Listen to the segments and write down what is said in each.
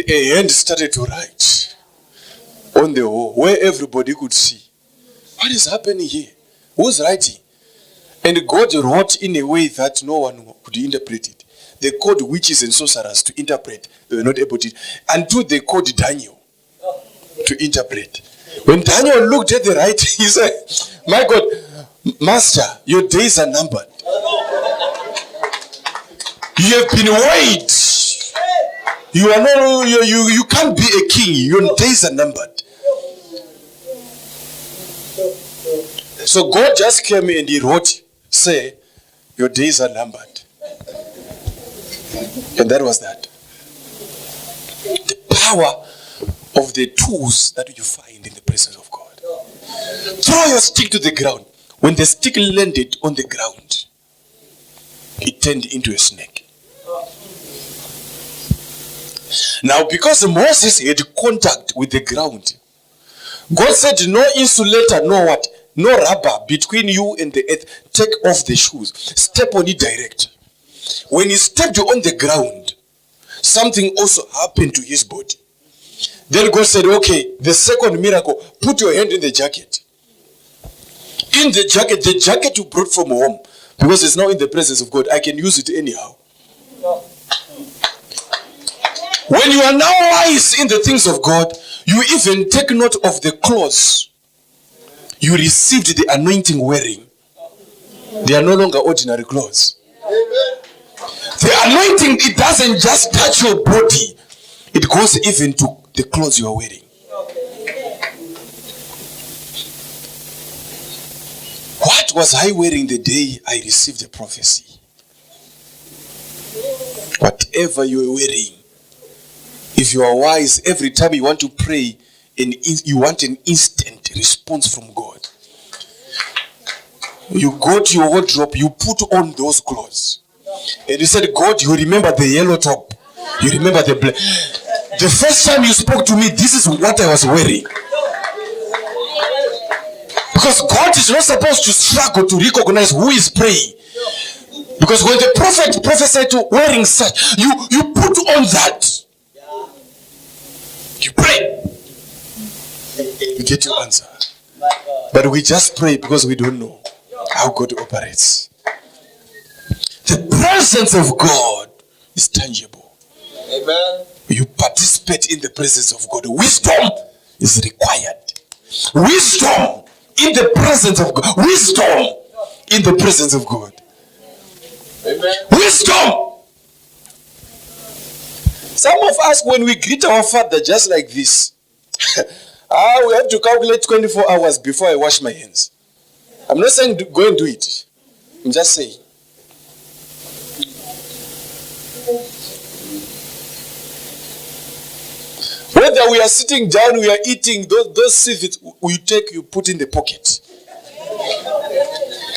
a hand started to write on the wall where everybody could see. What is happening here? Who's writing? And God wrote in a way that no one could interpret it. They called witches and sorcerers to interpret. They were not able to. Until they called Daniel to interpret. When Daniel looked at the writing, he said, my God, Master, your days are numbered. You have been weighed. You are not. You can't be a king. Your days are numbered. So God just came and he wrote, say, your days are numbered. And that was that. The power of the tools that you find in the presence of God. Throw your stick to the ground. When the stick landed on the ground, it turned into a snake. Now, because Moses had contact with the ground, God said, no insulator, no what? No rubber between you and the earth. Take off the shoes. Step on it direct. When he stepped on the ground, something also happened to his body. Then God said, okay, the second miracle, put your hand in the jacket. In the jacket you brought from home, because it's now in the presence of God, I can use it anyhow. When you are now wise in the things of God, you even take note of the clothes you received the anointing wearing. They are no longer ordinary clothes. The anointing, it doesn't just touch your body. It goes even to the clothes you are wearing. What was I wearing the day I received the prophecy? Whatever you are wearing, if you are wise, every time you want to pray, and you want an instant response from God, you go to your wardrobe, you put on those clothes. And you said, God, you remember the yellow top. You remember the black. The first time you spoke to me, this is what I was wearing. Because God is not supposed to struggle to recognize who is praying. Because when the prophet prophesied to wearing such, you put on that. You pray. You get your answer. But we just pray because we don't know how God operates. The presence of God is tangible. Amen. You participate in the presence of God. Wisdom is required. Wisdom in the presence of God. Wisdom in the presence of God. Amen. Wisdom. Some of us, when we greet our Father just like this, we have to calculate 24 hours before I wash my hands. I'm not saying go and do it. I'm just saying. Whether we are sitting down, we are eating, those seeds you put in the pocket.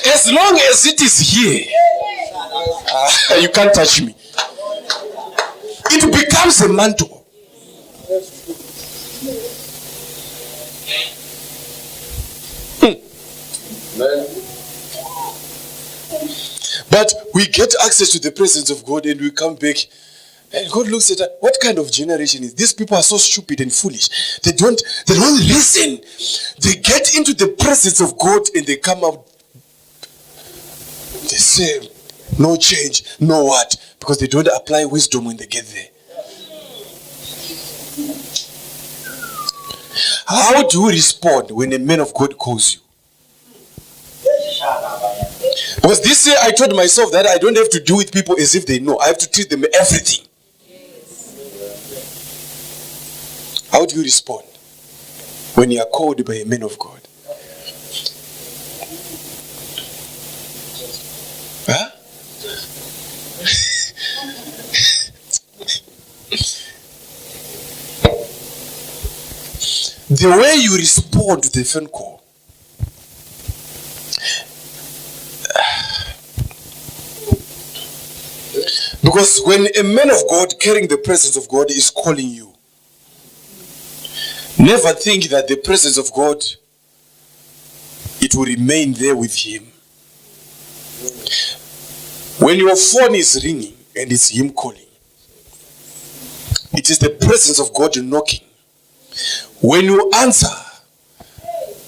As long as it is here, you can't touch me. It becomes a mantle. But we get access to the presence of God and we come back and God looks at us. What kind of generation is these? People are so stupid and foolish. They don't listen. They get into the presence of God and they come out the same. No change, no what? Because they don't apply wisdom when they get there. How do you respond when a man of God calls you? Because this year I told myself that I don't have to deal with people as if they know. I have to teach them everything. How do you respond when you are called by a man of God? Huh? The way you respond to the phone call. Because when a man of God carrying the presence of God is calling you, never think that the presence of God, it will remain there with him. When your phone is ringing and it's him calling, It is the presence of God knocking. When you answer,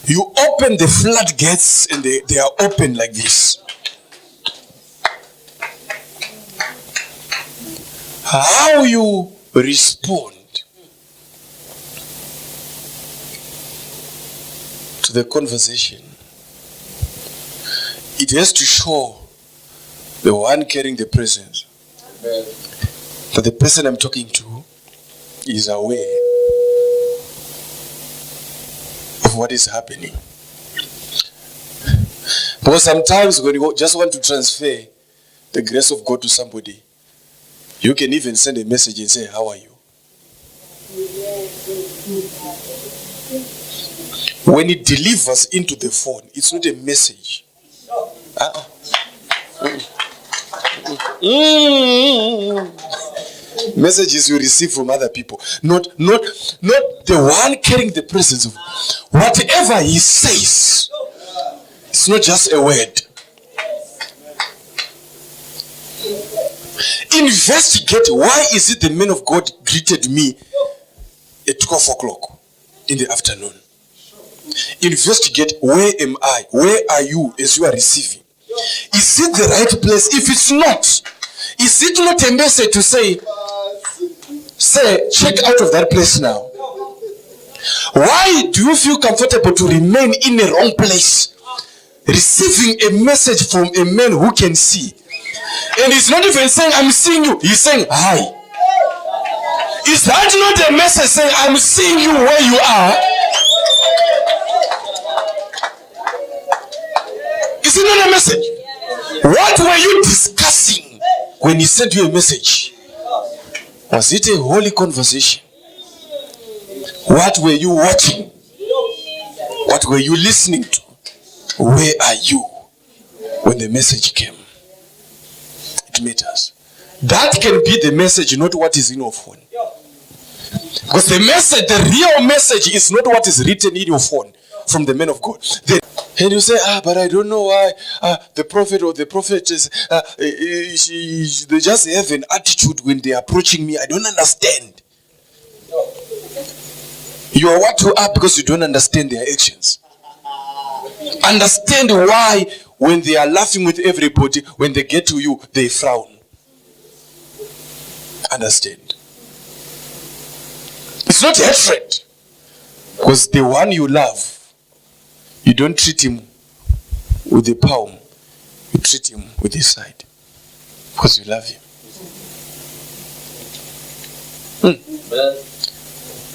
you open the floodgates and they are open like this. How you respond to the conversation, it has to show the one carrying the presence that the person I'm talking to is aware of what is happening. Because sometimes when you just want to transfer the grace of God to somebody, you can even send a message and say, how are you? When it delivers into the phone, it's not a message. Messages you receive from other people, not the one carrying the presence of whatever he says. It's not just a word. Investigate, why is it the man of God greeted me at 12 o'clock in the afternoon? Investigate, where am I? Where are you as you are receiving? Is it the right place? If it's not, is it not a message to say, check out of that place now? Why do you feel comfortable to remain in a wrong place, receiving a message from a man who can see? And he's not even saying, I'm seeing you. He's saying, hi. Is that not a message saying, I'm seeing you where you are? Is it not a message? What were you discussing when he sent you a message? Was it a holy conversation? What were you watching? What were you listening to? Where are you when the message came? It matters. That can be the message, not what is in your phone. Because the message, the real message is not what is written in your phone from the man of God. And you say, but I don't know why the prophet or the prophetess, they just have an attitude when they are approaching me. I don't understand. You are what you are because you don't understand their actions. Understand why when they are laughing with everybody, when they get to you, they frown. Understand. It's not hatred. Because the one you love, you don't treat him with the palm. You treat him with his side. Because you love him.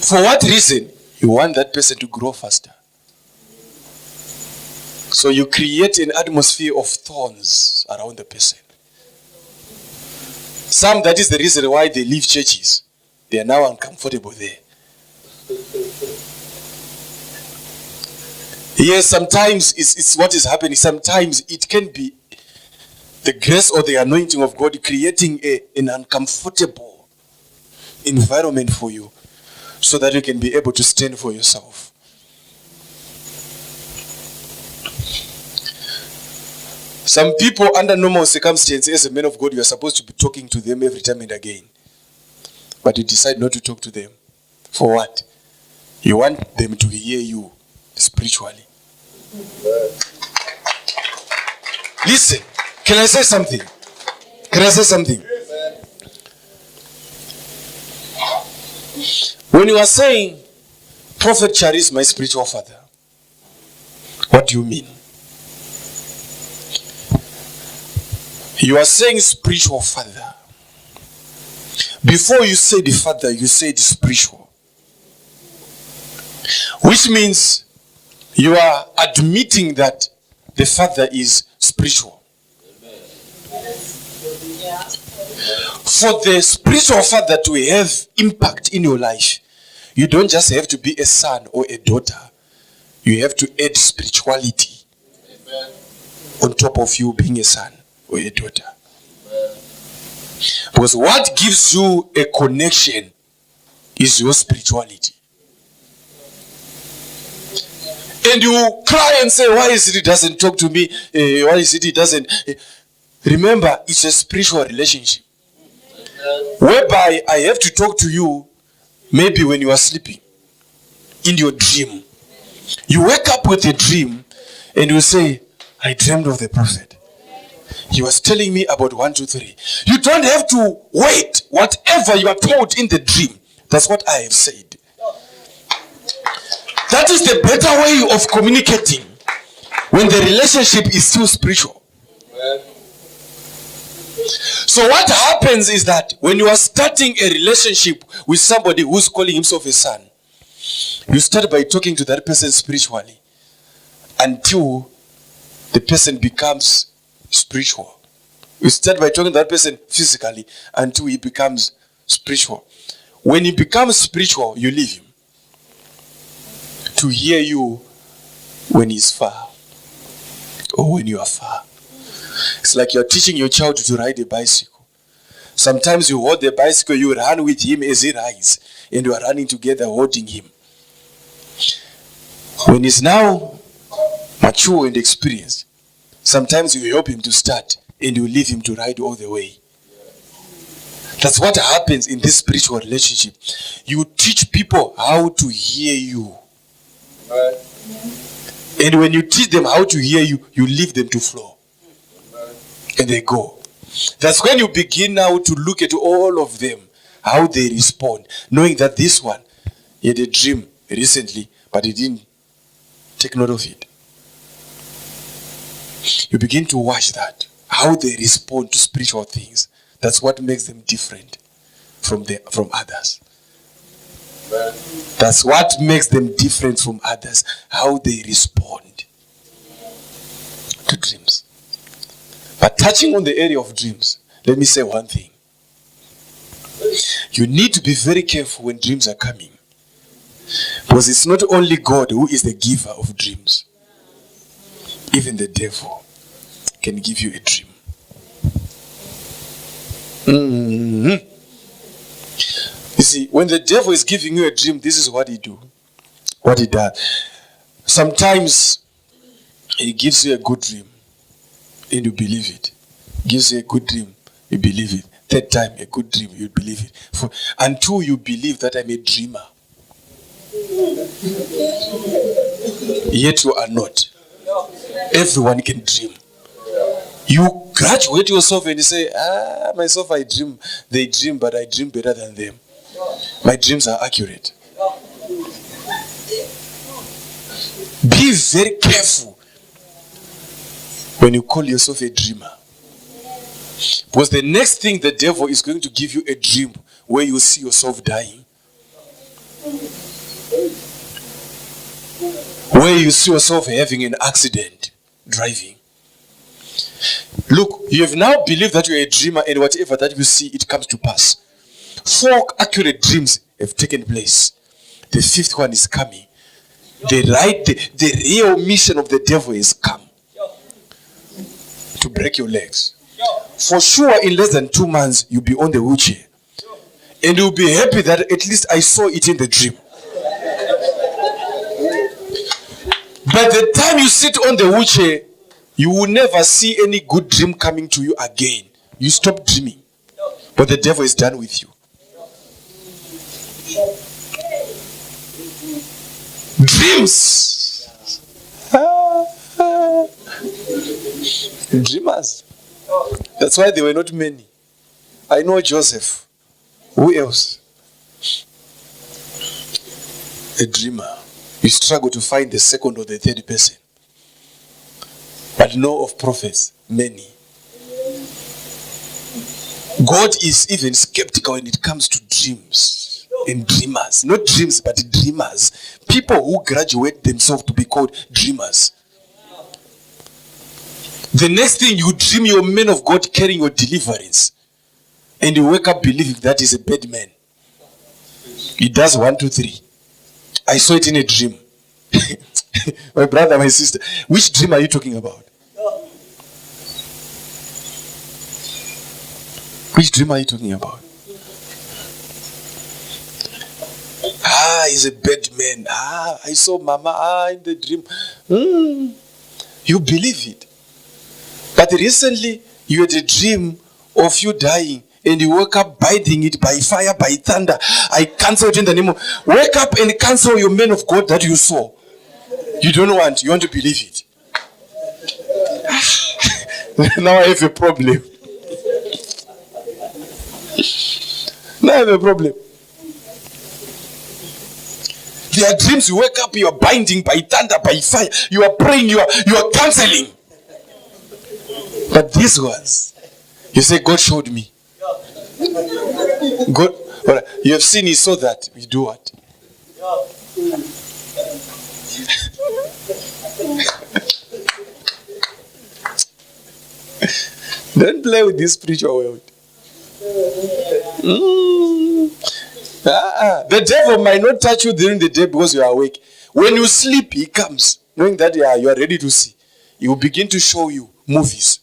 For what reason? You want that person to grow faster. So you create an atmosphere of thorns around the person. Some, that is the reason why they leave churches. They are now uncomfortable there. Yes, sometimes it's what is happening. Sometimes it can be the grace or the anointing of God creating an uncomfortable environment for you so that you can be able to stand for yourself. Some people, under normal circumstances, as a man of God, you are supposed to be talking to them every time and again. But you decide not to talk to them. For what? You want them to hear you spiritually. Listen, can I say something? Can I say something? When you are saying, Prophet Chari is my spiritual father, what do you mean? You are saying spiritual father. Before you say the father, you say the spiritual. Which means you are admitting that the father is spiritual. For the spiritual father to have impact in your life, you don't just have to be a son or a daughter. You have to add spirituality on top of you being a son or a daughter. Because what gives you a connection is your spirituality. And you cry and say, why is it he doesn't talk to me? Why is it he doesn't? Remember, it's a spiritual relationship. Whereby I have to talk to you Maybe when you are sleeping, in your dream, you wake up with a dream and you say, I dreamed of the prophet. He was telling me about 1, 2, 3. You don't have to wait. Whatever you are told in the dream, that's what I have said. That is the better way of communicating when the relationship is still spiritual. So what happens is that when you are starting a relationship with somebody who's calling himself a son, you start by talking to that person spiritually until the person becomes spiritual. You start by talking to that person physically until he becomes spiritual. When he becomes spiritual, you leave him to hear you when he's far or when you are far. It's like you're teaching your child to ride a bicycle. Sometimes you hold the bicycle, you run with him as he rides, and you are running together holding him. When he's now mature and experienced, sometimes you help him to start and you leave him to ride all the way. That's what happens in this spiritual relationship. You teach people how to hear you. And when you teach them how to hear you, you leave them to flow. And they go. That's when you begin now to look at all of them, how they respond, knowing that this one, he had a dream recently, but he didn't take note of it. You begin to watch that, how they respond to spiritual things. That's what makes them different from others. That's what makes them different from others, how they respond to dreams. But touching on the area of dreams, let me say one thing. You need to be very careful when dreams are coming. Because it's not only God who is the giver of dreams. Even the devil can give you a dream. You see, when the devil is giving you a dream, this is what he do. What he does. Sometimes he gives you a good dream and you believe it. Gives you a good dream, you believe it. Third time, a good dream, you believe it. Until you believe that I'm a dreamer. Yet you are not. Everyone can dream. You graduate yourself and you say, myself I dream. They dream, but I dream better than them. My dreams are accurate. Be very careful when you call yourself a dreamer. Because the next thing the devil is going to give you a dream where you see yourself dying. Where you see yourself having an accident driving. Look, you have now believed that you're a dreamer and whatever that you see, it comes to pass. 4 accurate dreams have taken place. The 5th one is coming. The real mission of the devil is come. To break your legs. For sure, in less than 2 months, you'll be on the wheelchair. And you'll be happy that at least I saw it in the dream. By the time you sit on the wheelchair, you will never see any good dream coming to you again. You stop dreaming. But the devil is done with you. Dreams. Dreamers. That's why there were not many. I know Joseph. Who else? A dreamer. You struggle to find the second or the third person. But know of prophets, many. God is even skeptical when it comes to dreams and dreamers. Not dreams, but dreamers. People who graduate themselves to be called dreamers. The next thing you dream, you're a man of God carrying your deliverance. And you wake up believing that is a bad man. He does 1, 2, 3. I saw it in a dream. My brother, my sister. Which dream are you talking about? Which dream are you talking about? He's a bad man. I saw Mama in the dream. You believe it. But recently, you had a dream of you dying and you wake up biting it by fire, by thunder. I cancel it in the name of... Wake up and cancel your man of God that you saw. You don't want. You want to believe it. Now I have a problem. Now I have a problem. There are dreams you wake up, you are binding by thunder, by fire. You are praying, you are canceling. But these ones, you say, God showed me. God, well, you have seen, he saw that. We do what? Don't play with this spiritual world. The devil might not touch you during the day because you are awake. When you sleep, he comes, knowing that you are ready to see. He will begin to show you movies.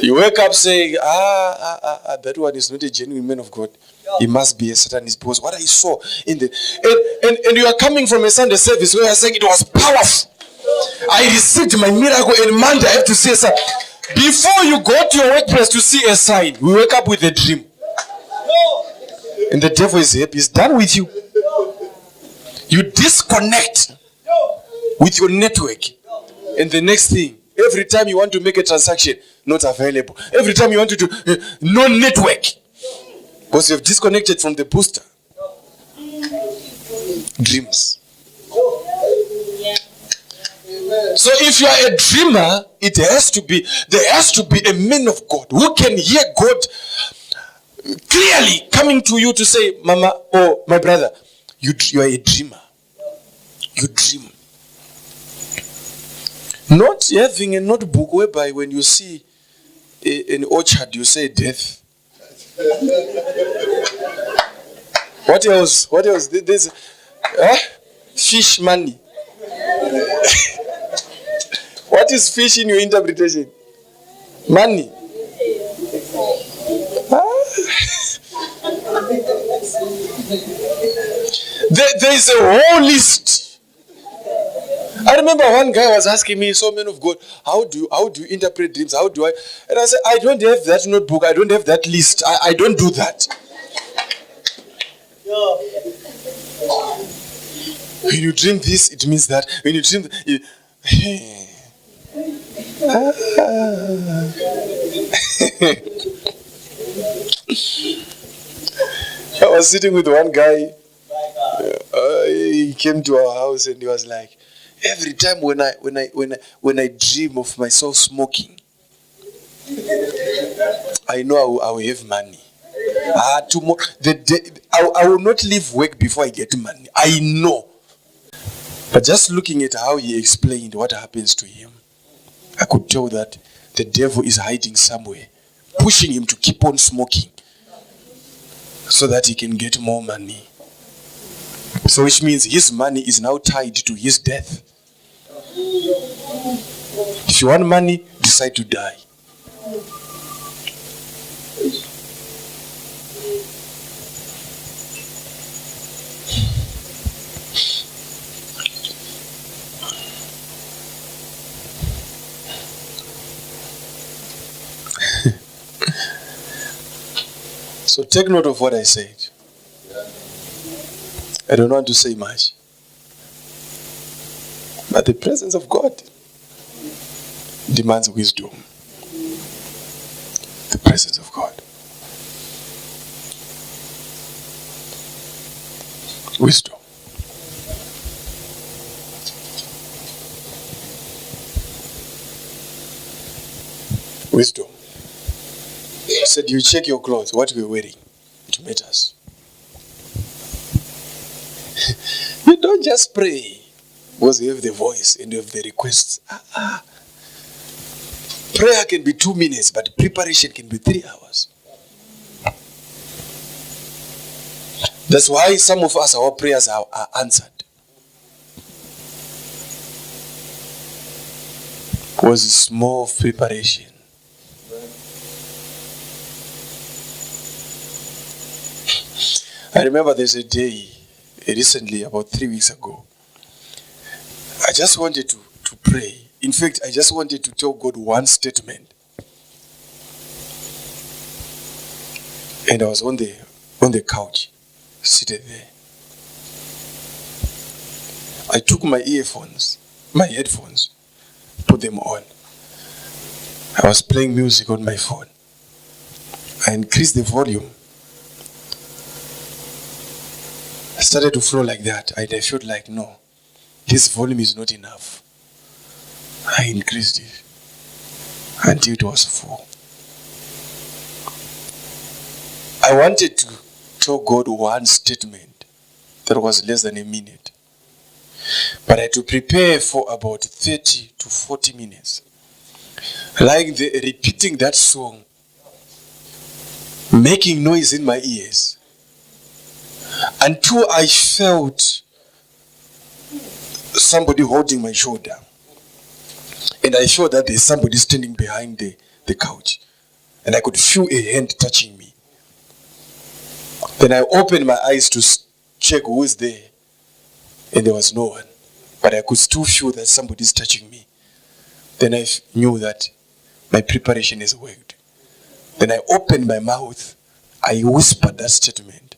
You wake up saying, that one is not a genuine man of God. He must be a Satanist because what I saw in the... And you are coming from a Sunday service where you are saying it was powerful. I received my miracle and Monday I have to see a sign. Before you go to your workplace to see a sign, we wake up with a dream. And the devil is happy. He's done with you. You disconnect with your network. And the next thing, every time you want to make a transaction, not available. Every time you want to do, no network. Because you have disconnected from the booster. Dreams. So if you are a dreamer, there has to be a man of God who can hear God clearly coming to you to say, Mama or my brother, you are a dreamer. You dream. Not having a notebook whereby when you see an orchard, you say death. What else? What else? There's fish money. What is fish in your interpretation? Money. There is a whole list. I remember one guy was asking me, so man of God, how do you interpret dreams? How do I? And I said, I don't have that notebook. I don't have that list. I don't do that. When you dream this, it means that. When you dream, I was sitting with one guy. He came to our house and he was like, every time when I dream of myself smoking, I know I will have money. Tomorrow, I will not leave work before I get money. I know. But just looking at how he explained what happens to him, I could tell that the devil is hiding somewhere, pushing him to keep on smoking so that he can get more money. So which means his money is now tied to his death. If you want money, decide to die. So take note of what I said. I don't want to say much. But the presence of God demands wisdom. The presence of God. Wisdom. Wisdom. He said, you check your clothes, what we're wearing. It matters. You don't just pray because you have the voice and you have the requests. Prayer can be 2 minutes, but preparation can be 3 hours. That's why some of us, our prayers are answered. Because it's more of preparation. I remember there's a day recently, about 3 weeks ago. I just wanted to pray. In fact, I just wanted to tell God one statement. And I was on the couch, seated there. I took my headphones, put them on. I was playing music on my phone. I increased the volume. I started to flow like that, and I felt like, no, this volume is not enough. I increased it until it was full. I wanted to tell God one statement that was less than a minute. But I had to prepare for about 30 to 40 minutes. Like repeating that song, making noise in my ears, until I felt somebody holding my shoulder. And I felt that there's somebody standing behind the couch. And I could feel a hand touching me. Then I opened my eyes to check who is there. And there was no one. But I could still feel that somebody's touching me. Then I knew that my preparation is worked. Then I opened my mouth. I whispered that statement.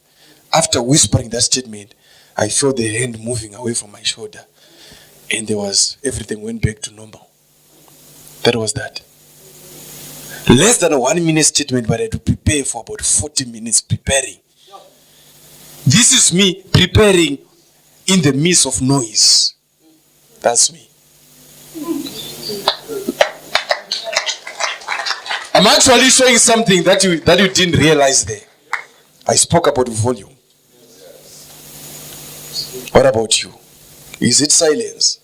After whispering that statement, I felt the hand moving away from my shoulder. And everything went back to normal. That was that. Less than a 1 minute statement, but I had to prepare for about 40 minutes preparing. This is me preparing in the midst of noise. That's me. I'm actually showing something that you didn't realize there. I spoke about volume. What about you? Is it silence?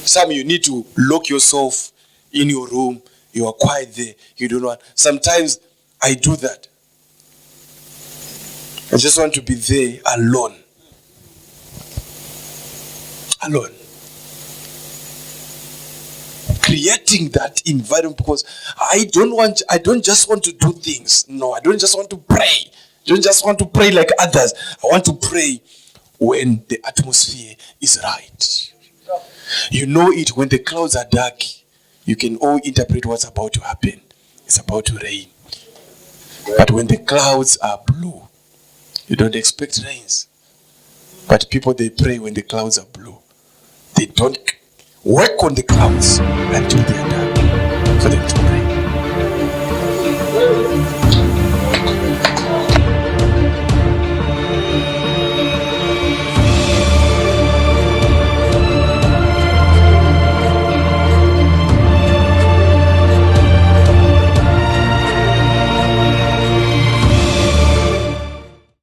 Some you need to lock yourself in your room. You are quiet there. You don't want. Sometimes I do that. I just want to be there alone. Alone. Creating that environment, because I don't just want to do things. No, I don't just want to pray. I don't just want to pray like others. I want to pray when the atmosphere is right. You know it when the clouds are dark. You can all interpret what's about to happen. It's about to rain. But when the clouds are blue, you don't expect rains. But people, they pray when the clouds are blue. They don't work on the clouds until they are done.